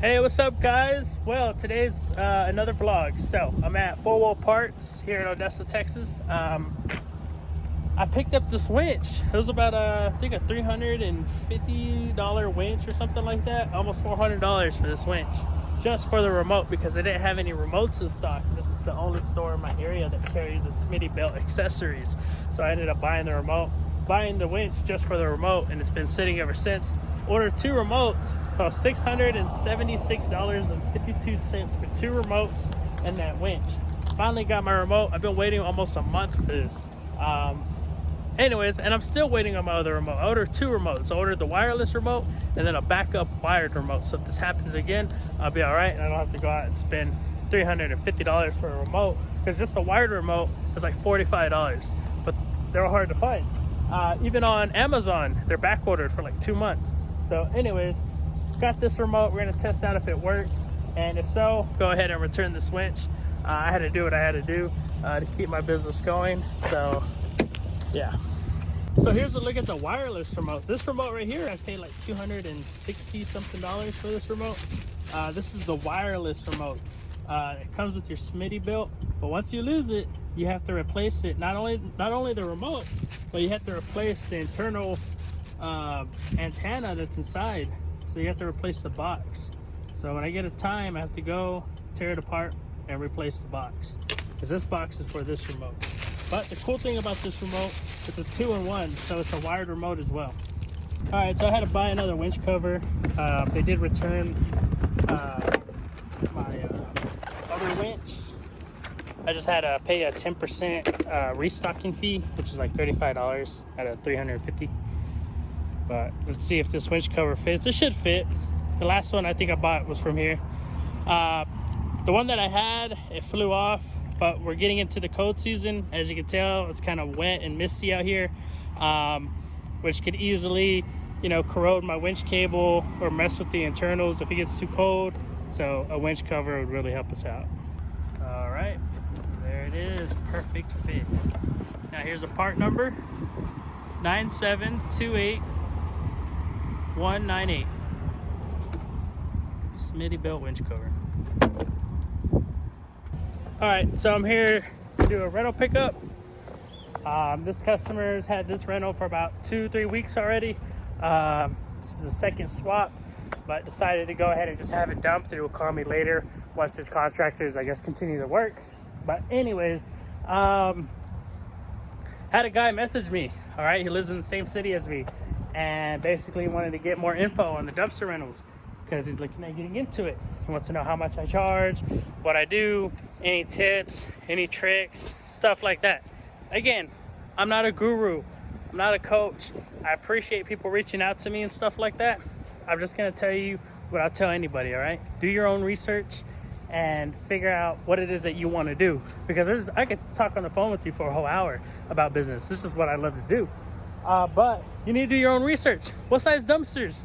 Hey, what's up, guys? Well, today's another vlog. So I'm at 4 Wheel Parts here in Odessa, Texas. I picked up this winch. It was about I think a $350 winch or something like that. Almost $400 for this winch, just for the remote, because they didn't have any remotes in stock. This is the only store in my area that carries the Smittybilt accessories. So I ended up buying the winch just for the remote, and it's been sitting ever since. Ordered 2 remotes, so $676.52 for 2 remotes and that winch. Finally got my remote. I've been waiting almost a month for this. Anyways, and I'm still waiting on my other remote. I ordered 2 remotes. I ordered the wireless remote and then a backup wired remote. So if this happens again, I'll be all right, and I don't have to go out and spend $350 for a remote, because just a wired remote is like $45, but they're hard to find. Even on Amazon, they're back ordered for like 2 months. So anyways, got this remote. We're gonna test out if it works, and if so, go ahead and return this winch. I had to do what I had to do to keep my business going. So yeah. So here's a look at the wireless remote. This remote right here, I paid like $260 something for this remote. This is the wireless remote. It comes with your Smittybilt, but once you lose it, you have to replace it. Not only the remote, but you have to replace the internal antenna that's inside. So you have to replace the box. So when I get a time, I have to go tear it apart and replace the box, because this box is for this remote. But the cool thing about this remote, it's a 2-in-1, so it's a wired remote as well. All right, so I had to buy another winch cover. They did return my other winch. I just had to pay a 10% restocking fee, which is like $35 out of $350. But let's see if this winch cover fits. It should fit. The last one I think I bought was from here. The one that I had, it flew off, but we're getting into the cold season. As you can tell, it's kind of wet and misty out here, which could easily, corrode my winch cable or mess with the internals if it gets too cold. So a winch cover would really help us out. All right, there it is, perfect fit. Now here's a part number, 9728198. Smittybilt winch cover. All right, so I'm here to do a rental pickup. This customer's had this rental for about 2-3 weeks already. This is the second swap, but decided to go ahead and just have it dumped. It will call me later once his contractors, I guess, continue to work. But anyways, had a guy message me. All right, he lives in the same city as me, and basically wanted to get more info on the dumpster rentals, because he's looking at getting into it. He wants to know how much I charge, what I do, any tips, any tricks, stuff like that. Again, I'm not a guru. I'm not a coach. I appreciate people reaching out to me and stuff like that. I'm just going to tell you what I'll tell anybody, all right? Do your own research and figure out what it is that you want to do. Because I could talk on the phone with you for a whole hour about business. This is what I love to do. But you need to do your own research. What size dumpsters?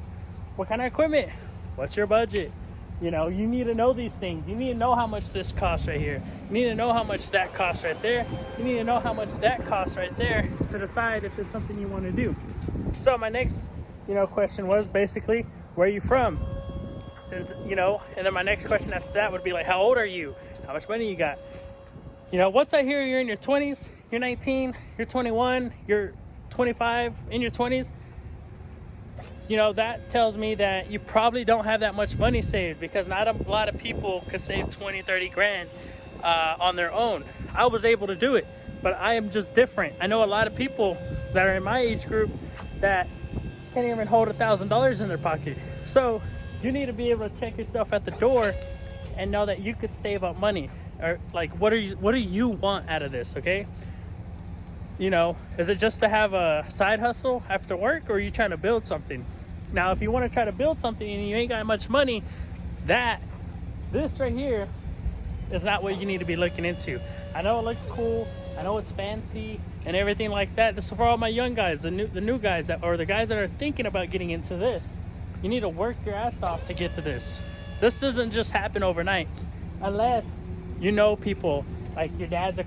What kind of equipment? What's your budget? You need to know these things. You need to know how much this costs right here. You need to know how much that costs right there. You need to know how much that costs right there to decide if it's something you want to do. So my next, question was basically, where are you from? And then my next question after that would be like, how old are you? How much money you got? Once I hear you're in your 20s, you're 19, you're 21, you're 25, in your 20s, that tells me that you probably don't have that much money saved, because not a lot of people could save 20-30 grand on their own. I was able to do it, but I am just different. I know a lot of people that are in my age group that can't even hold $1,000 in their pocket. So you need to be able to check yourself at the door and know that you could save up money. Or like, what do you want out of this? Okay, is it just to have a side hustle after work, or are you trying to build something? Now, if you want to try to build something and you ain't got much money, this right here is not what you need to be looking into. I know it looks cool, I know it's fancy and everything like that. This is for all my young guys, the new guys, or the guys that are thinking about getting into this. You need to work your ass off to get to this. This doesn't just happen overnight, unless people like your dad's a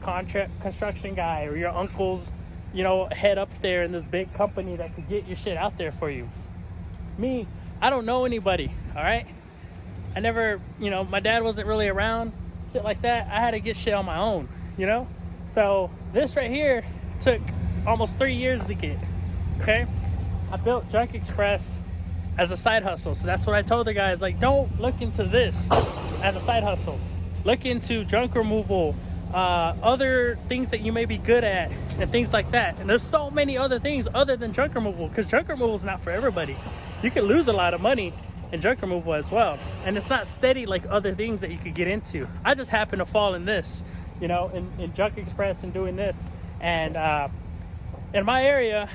construction guy, or your uncle's head up there in this big company that could get your shit out there for you. Me, I don't know anybody, all right? I never, you know, my dad wasn't really around, shit like that. I had to get shit on my own, you know? So this right here took almost 3 years to get, okay? I built Junk Express as a side hustle. So that's what I told the guys, like, don't look into this as a side hustle. Look into junk removal, other things that you may be good at, and things like that. And there's so many other things other than junk removal, because junk removal is not for everybody. You can lose a lot of money in junk removal as well, and it's not steady like other things that you could get into. I just happen to fall in this, you know, in Junk Express and doing this. And in my area,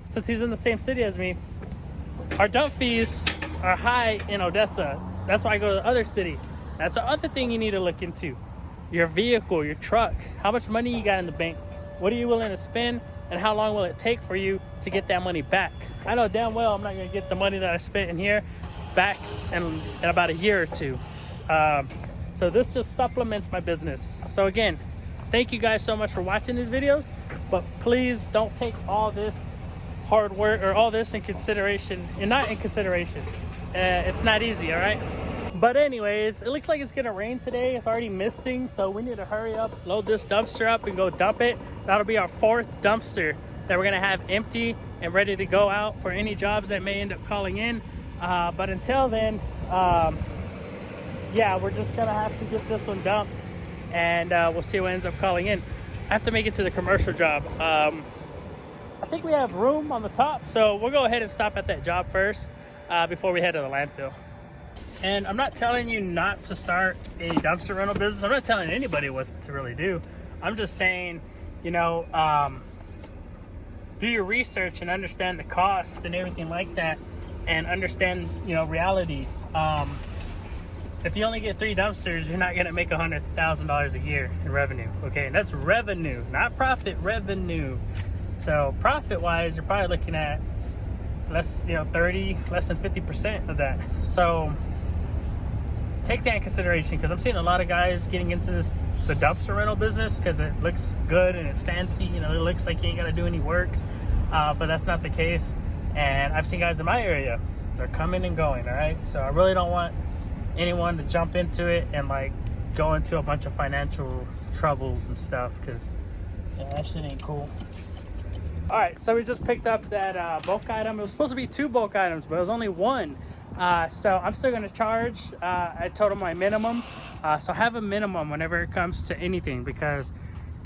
since he's in the same city as me, our dump fees are high in Odessa. That's why I go to the other city. That's the other thing you need to look into. Your vehicle, your truck, how much money you got in the bank, what are you willing to spend, and how long will it take for you to get that money back? I know damn well I'm not gonna get the money that I spent in here back in about a year or two. So this just supplements my business. So again, thank you guys so much for watching these videos, but please don't take all this hard work or all this in consideration, and not in consideration. It's not easy, all right? But anyways, it looks like it's gonna rain today. It's already misting, so we need to hurry up, load this dumpster up and go dump it. That'll be our 4th dumpster that we're gonna have empty and ready to go out for any jobs that may end up calling in. But until then, yeah, we're just gonna have to get this one dumped, and we'll see what ends up calling in. I have to make it to the commercial job. I think we have room on the top, so we'll go ahead and stop at that job first before we head to the landfill. And I'm not telling you not to start a dumpster rental business. I'm not telling anybody what to really do. I'm just saying, you know, do your research and understand the cost and everything like that, and understand, you know, reality. If you only get 3 dumpsters, you're not gonna make $100,000 a year in revenue, okay? And that's revenue, not profit, revenue. So profit-wise, you're probably looking at less, you know, less than 50% of that. So take that in consideration, because I'm seeing a lot of guys getting into the dumpster rental business because it looks good and it's fancy. You know, it looks like you ain't got to do any work, but that's not the case. And I've seen guys in my area, they're coming and going, all right? So I really don't want anyone to jump into it and, like, go into a bunch of financial troubles and stuff, because yeah, that shit ain't cool. All right, so we just picked up that bulk item. It was supposed to be 2 bulk items, but it was only 1. So I'm still gonna charge. I told them my minimum. So have a minimum whenever it comes to anything, because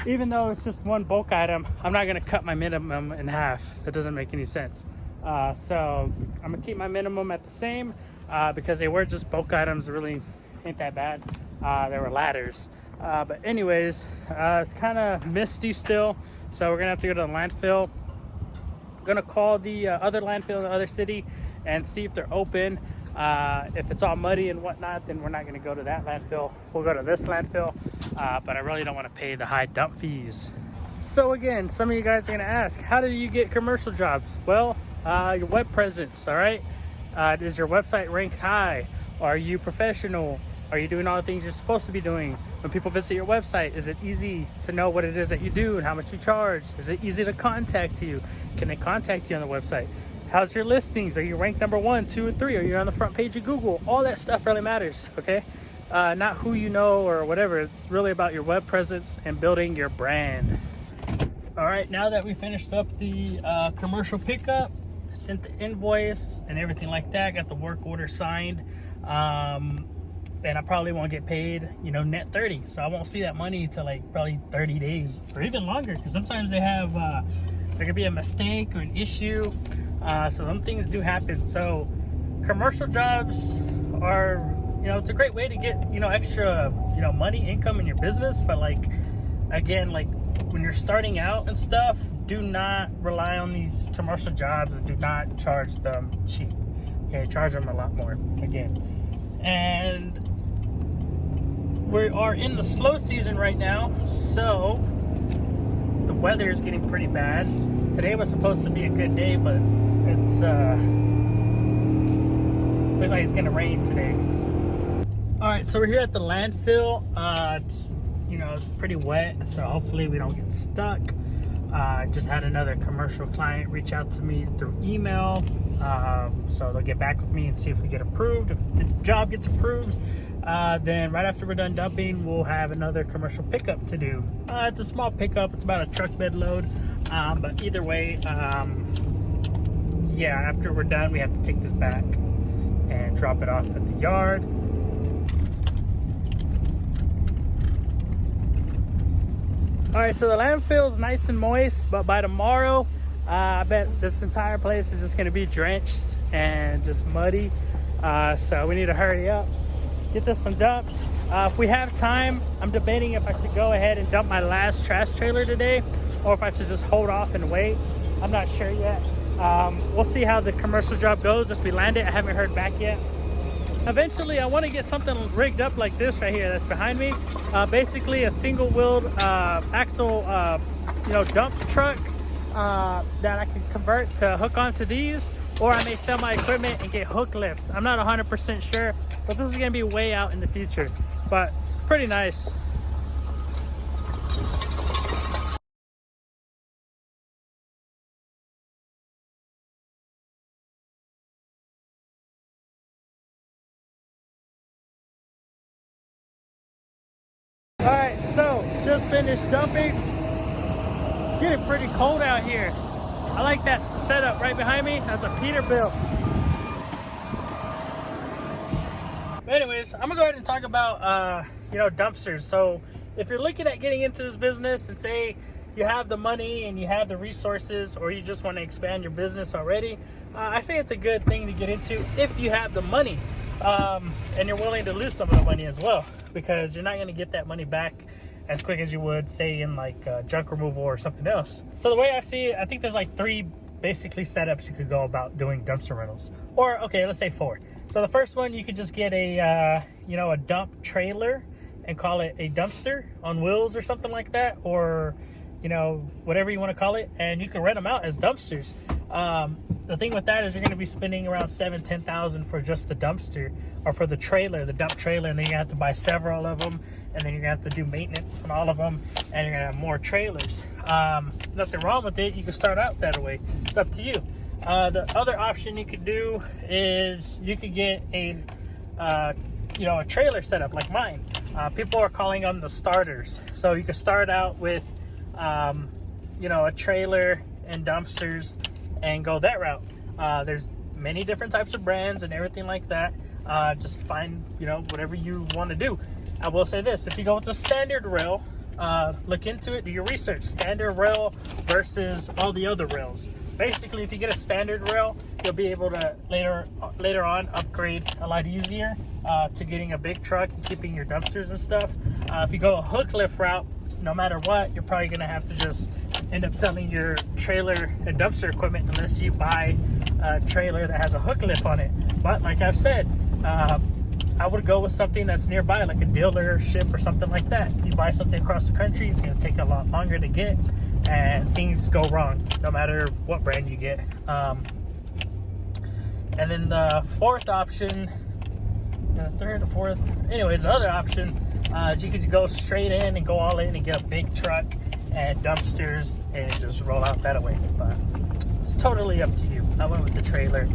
even though it's just 1 bulk item, I'm not gonna cut my minimum in half. That doesn't make any sense. So I'm gonna keep my minimum at the same, because they were just bulk items. It really ain't that bad. They were ladders. But anyways, it's kind of misty still, so we're gonna have to go to the landfill. I'm gonna call the other landfill in the other city and see if they're open. If it's all muddy and whatnot, then we're not gonna go to that landfill. We'll go to this landfill, but I really don't wanna pay the high dump fees. So again, some of you guys are gonna ask, how do you get commercial jobs? Well, your web presence, all right? Is your website ranked high? Are you professional? Are you doing all the things you're supposed to be doing? When people visit your website, is it easy to know what it is that you do and how much you charge? Is it easy to contact you? Can they contact you on the website? How's your listings? Are you ranked number 1, 2, and 3? Are you on the front page of Google? All that stuff really matters, okay? Not who you know or whatever. It's really about your web presence and building your brand. All right, now that we finished up the commercial pickup, sent the invoice and everything like that, got the work order signed, and I probably won't get paid, you know, net 30. So I won't see that money until like probably 30 days or even longer, because sometimes they have, there could be a mistake or an issue. So them things do happen. So commercial jobs are, you know, it's a great way to get, you know, extra, you know, money, income in your business. But like, again, like when you're starting out and stuff, do not rely on these commercial jobs and do not charge them cheap. Okay, charge them a lot more again. And we are in the slow season right now, so the weather is getting pretty bad. Today was supposed to be a good day, but it's looks like it's gonna rain today. All right, so we're here at the landfill. It's, you know, it's pretty wet, so hopefully we don't get stuck. I just had another commercial client reach out to me through email. So they'll get back with me and see if we get approved. If the job gets approved, then right after we're done dumping, we'll have another commercial pickup to do. It's a small pickup. It's about a truck bed load. But either way, yeah, after we're done, we have to take this back and drop it off at the yard. All right, so the landfill is nice and moist, but by tomorrow, I bet this entire place is just gonna be drenched and just muddy. So we need to hurry up, get this one dumped. If we have time, I'm debating if I should go ahead and dump my last trash trailer today, or if I should just hold off and wait. I'm not sure yet. We'll see how the commercial job goes. If we land it, I haven't heard back yet. Eventually, I want to get something rigged up like this right here that's behind me. Basically, a single-wheeled axle, dump truck that I can convert to hook onto these, or I may sell my equipment and get hook lifts. I'm not 100% sure, but this is going to be way out in the future. But pretty nice. All right, so just finished dumping. Getting pretty cold out here. I like that setup right behind me. That's a Peterbilt. But anyways, I'm gonna go ahead and talk about dumpsters. So if you're looking at getting into this business and say you have the money and you have the resources, or you just want to expand your business already, I say it's a good thing to get into if you have the money, and you're willing to lose some of the money as well, because you're not going to get that money back as quick as you would, say, in like junk removal or something else. So the way I see it, I think there's like 3 basically setups you could go about doing dumpster rentals. Or, okay, let's say 4. So the first one, you could just get a dump trailer and call it a dumpster on wheels or something like that, or whatever you want to call it, and you can rent them out as dumpsters. The thing with that is you're going to be spending around $7,000-$10,000 for just the dumpster, or for the trailer, the dump trailer, and then you have to buy several of them, and then you're going to have to do maintenance on all of them, and you're going to have more trailers. Nothing wrong with it. You can start out that way. It's up to you. The other option you could do is you could get a trailer setup like mine. People are calling them the starters. So you can start out with a trailer and dumpsters and go that route. There's many different types of brands and everything like that. Just find whatever you want to do. I will say this: if you go with the standard rail, look into it, do your research. Standard rail versus all the other rails. Basically, if you get a standard rail, you'll be able to later on upgrade a lot easier to getting a big truck and keeping your dumpsters and stuff. If you go a hook lift route, no matter what, you're probably going to have to just end up selling your trailer and dumpster equipment unless you buy a trailer that has a hook lift on it. But like I've said, I would go with something that's nearby, like a dealership or something like that. If you buy something across the country, it's going to take a lot longer to get, and things go wrong no matter what brand you get. And then the fourth option, third or fourth, anyways, the other option is you could go straight in and go all in and get a big truck and dumpsters and just roll out that way. But it's totally up to you. I went with the trailer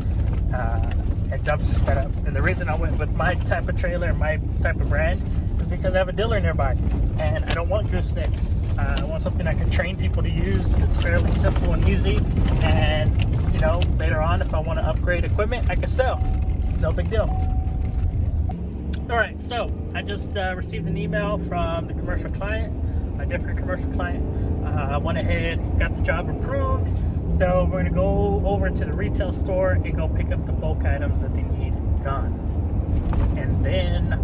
and dumpster setup, and the reason I went with my type of trailer and my type of brand is because I have a dealer nearby, and I don't want gooseneck. I want something I can train people to use. It's fairly simple and easy, and later on, if I want to upgrade equipment, I can sell. No big deal. All right, so I just received an email from the commercial client, a different commercial client. I went ahead, got the job approved. So we're gonna go over to the retail store and go pick up the bulk items that they need gone. And then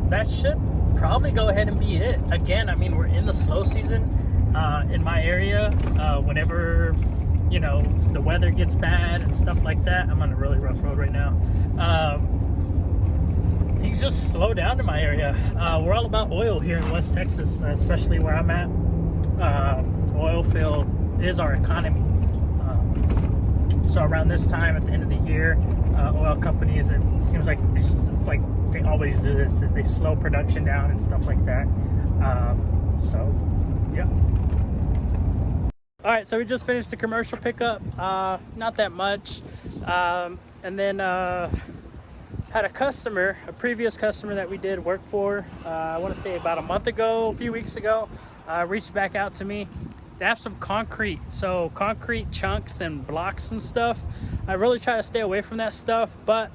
that should probably go ahead and be it. Again, I mean, we're in the slow season in my area. Whenever, the weather gets bad and stuff like that, I'm on a really rough road right now. Things just slow down in my area. We're all about oil here in West Texas, especially where I'm at. Oil field is our economy. So around this time at the end of the year, oil companies, it seems like it's like they always do this. They slow production down and stuff like that. So, yeah. All right, so we just finished the commercial pickup. Not that much. And then had a customer, a previous customer that we did work for, I want to say about a month ago, a few weeks ago, reached back out to me. They have some concrete, so concrete chunks and blocks and stuff. I really try to stay away from that stuff, but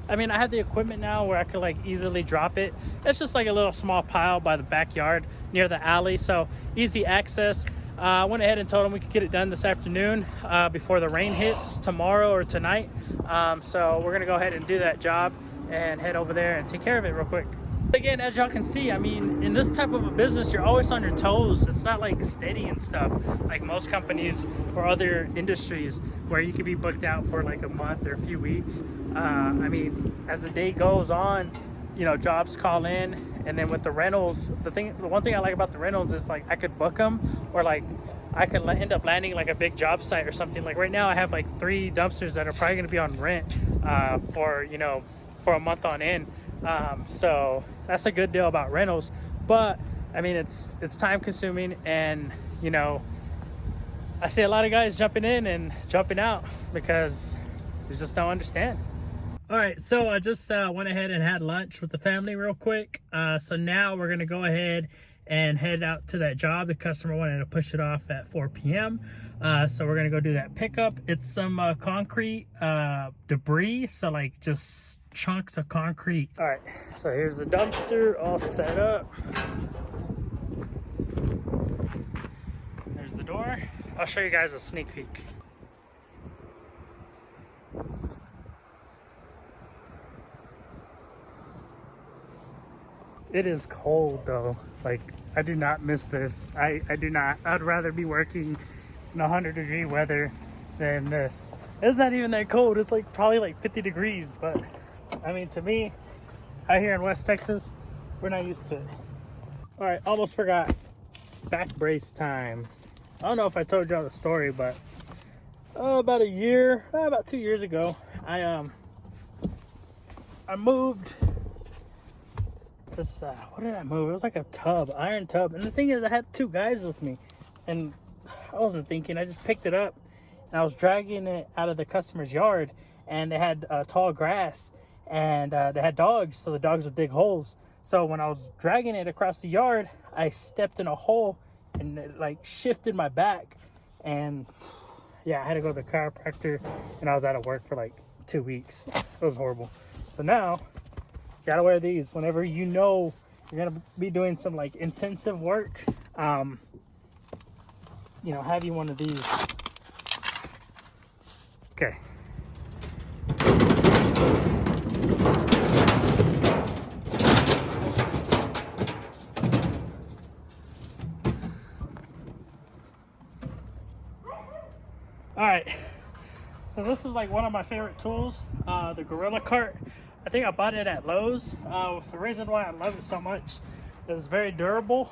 I mean, I have the equipment now where I could like easily drop it. It's just like a little small pile by the backyard near the alley, so easy access. I went ahead and told them we could get it done this afternoon before the rain hits tomorrow or tonight. So we're gonna go ahead and do that job and head over there and take care of it real quick. Again, as y'all can see, I mean, in this type of a business, you're always on your toes. It's not like steady and stuff like most companies or other industries where you could be booked out for like a month or a few weeks. I mean, as the day goes on, you know, jobs call in, and then with the rentals, the one thing I like about the rentals is like I could book them, or like I could end up landing like a big job site or something. Like right now I have like 3 dumpsters that are probably going to be on rent for, you know, for a month on end. So that's a good deal about rentals, but I mean, it's time consuming, and you know, I see a lot of guys jumping in and jumping out because they just don't understand. All right, so I just went ahead and had lunch with the family real quick. So now we're gonna go ahead and head out to that job. The customer wanted to push it off at 4 p.m. So we're gonna go do that pickup. It's some concrete debris, so like just chunks of concrete. All right, so here's the dumpster all set up. There's the door. I'll show you guys a sneak peek. It is cold though. Like, I do not miss this. I do not. I'd rather be working in 100-degree weather than this. It's not even that cold. It's like probably like 50 degrees, but I mean, to me, out here in West Texas, we're not used to it. All right, almost forgot. Back brace time. I don't know if I told y'all the story, but about 2 years ago, I moved this, what did I move? It was like a tub, iron tub. And the thing is, I had 2 guys with me, and I wasn't thinking. I just picked it up, and I was dragging it out of the customer's yard, and they had tall grass, and they had dogs, so the dogs would dig holes. So when I was dragging it across the yard, I stepped in a hole, and it like shifted my back, and yeah, I had to go to the chiropractor, and I was out of work for like 2 weeks. It was horrible. So now, gotta wear these whenever you know you're gonna be doing some like intensive work. You know, have you one of these. Okay. All right, so this is like one of my favorite tools, the Gorilla Cart. I think I bought it at Lowe's. The reason why I love it so much is it's very durable.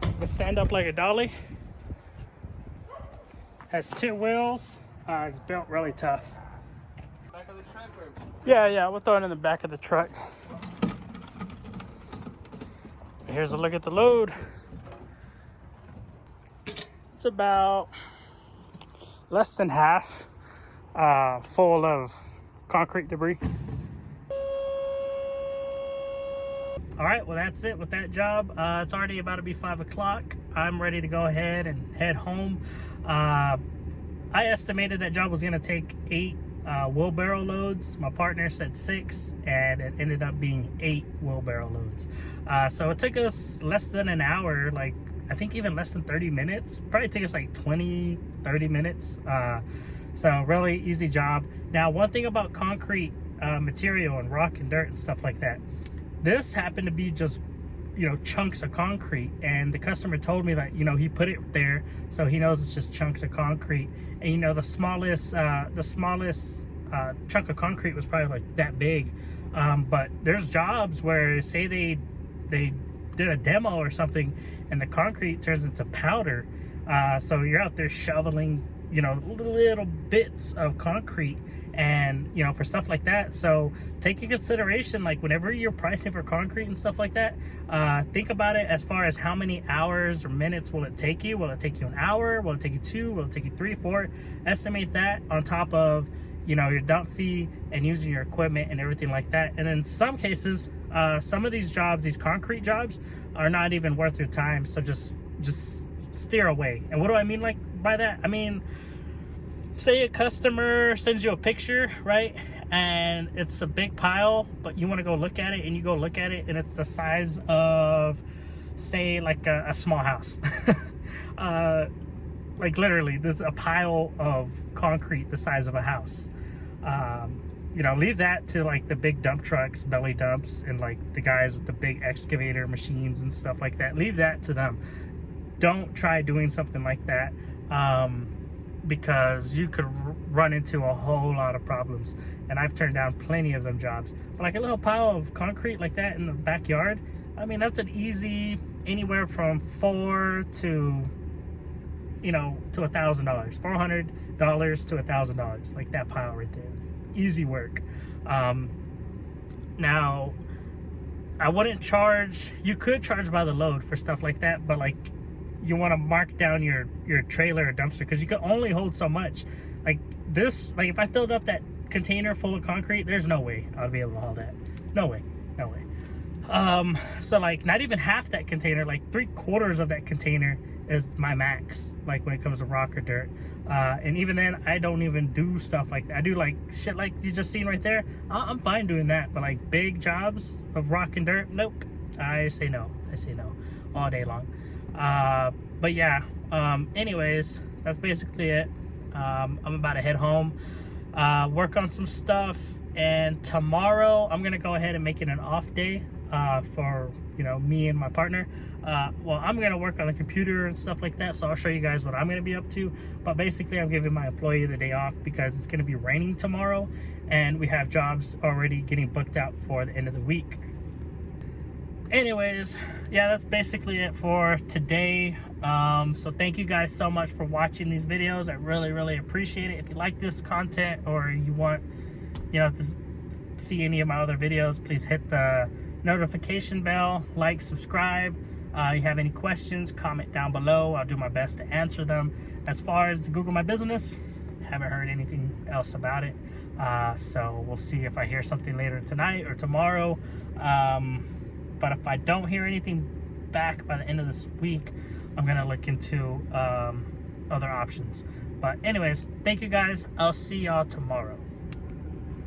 It can stand up like a dolly. Has 2 wheels. It's built really tough. Back of the truck, or? Yeah, we'll throw it in the back of the truck. Here's a look at the load. It's about less than half full of concrete debris. All right, well, that's it with that job. It's already about to be 5 o'clock. I'm ready to go ahead and head home. I estimated that job was gonna take 8 wheelbarrow loads. My partner said 6, and it ended up being 8 wheelbarrow loads. So it took us less than an hour, like I think even less than 30 minutes. Probably took us like 20-30 minutes. So really easy job. Now, one thing about concrete material and rock and dirt and stuff like that, this happened to be just, you know, chunks of concrete, and the customer told me that, you know, he put it there so he knows it's just chunks of concrete. And you know, the smallest chunk of concrete was probably like that big. But there's jobs where, say they did a demo or something, and the concrete turns into powder. So you're out there shoveling you know, little bits of concrete, and you know, for stuff like that. So take in consideration, like whenever you're pricing for concrete and stuff like that, think about it as far as how many hours or minutes will it take you. Will it take you an hour? Will it take you 2? Will it take you 3, 4? Estimate that on top of, you know, your dump fee and using your equipment and everything like that. And in some cases, some of these jobs, these concrete jobs, are not even worth your time. So just steer away. And what do I mean like by that? I mean, say a customer sends you a picture, right, and it's a big pile, but you want to go look at it, and you go look at it and it's the size of, say, like a small house. Like literally there's a pile of concrete the size of a house. You know, leave that to like the big dump trucks, belly dumps, and like the guys with the big excavator machines and stuff like that. Leave that to them. Don't try doing something like that, because you could run into a whole lot of problems. And I've turned down plenty of them jobs. But like a little pile of concrete like that in the backyard, I mean, that's an easy anywhere from $400 to, you know, to $1,000. $400 to $1,000, like that pile right there. Easy work. Now, I wouldn't charge, you could charge by the load for stuff like that, but like, you want to mark down your trailer or dumpster, because you can only hold so much. Like this, like if I filled up that container full of concrete, there's no way I'd be able to haul that. No way. So like not even half that container, like 3/4 of that container is my max, like when it comes to rock or dirt. And even then, I don't even do stuff like that. I do like shit like you just seen right there. I'm fine doing that, but like big jobs of rock and dirt, nope. I say no all day long. But yeah, anyways, that's basically it. I'm about to head home, work on some stuff, and tomorrow I'm gonna go ahead and make it an off day for, you know, me and my partner. Well, I'm gonna work on the computer and stuff like that, so I'll show you guys what I'm gonna be up to. But basically, I'm giving my employee the day off because it's gonna be raining tomorrow, and we have jobs already getting booked out for the end of the week. Anyways, yeah, that's basically it for today. So thank you guys so much for watching these videos. I really appreciate it. If you like this content, or you want, you know, to see any of my other videos, please hit the notification bell, like, subscribe. You have any questions, comment down below. I'll do my best to answer them. As far as Google My Business, haven't heard anything else about it. So we'll see if I hear something later tonight or tomorrow. But if I don't hear anything back by the end of this week, I'm gonna look into other options. But anyways, thank you guys. I'll see y'all tomorrow.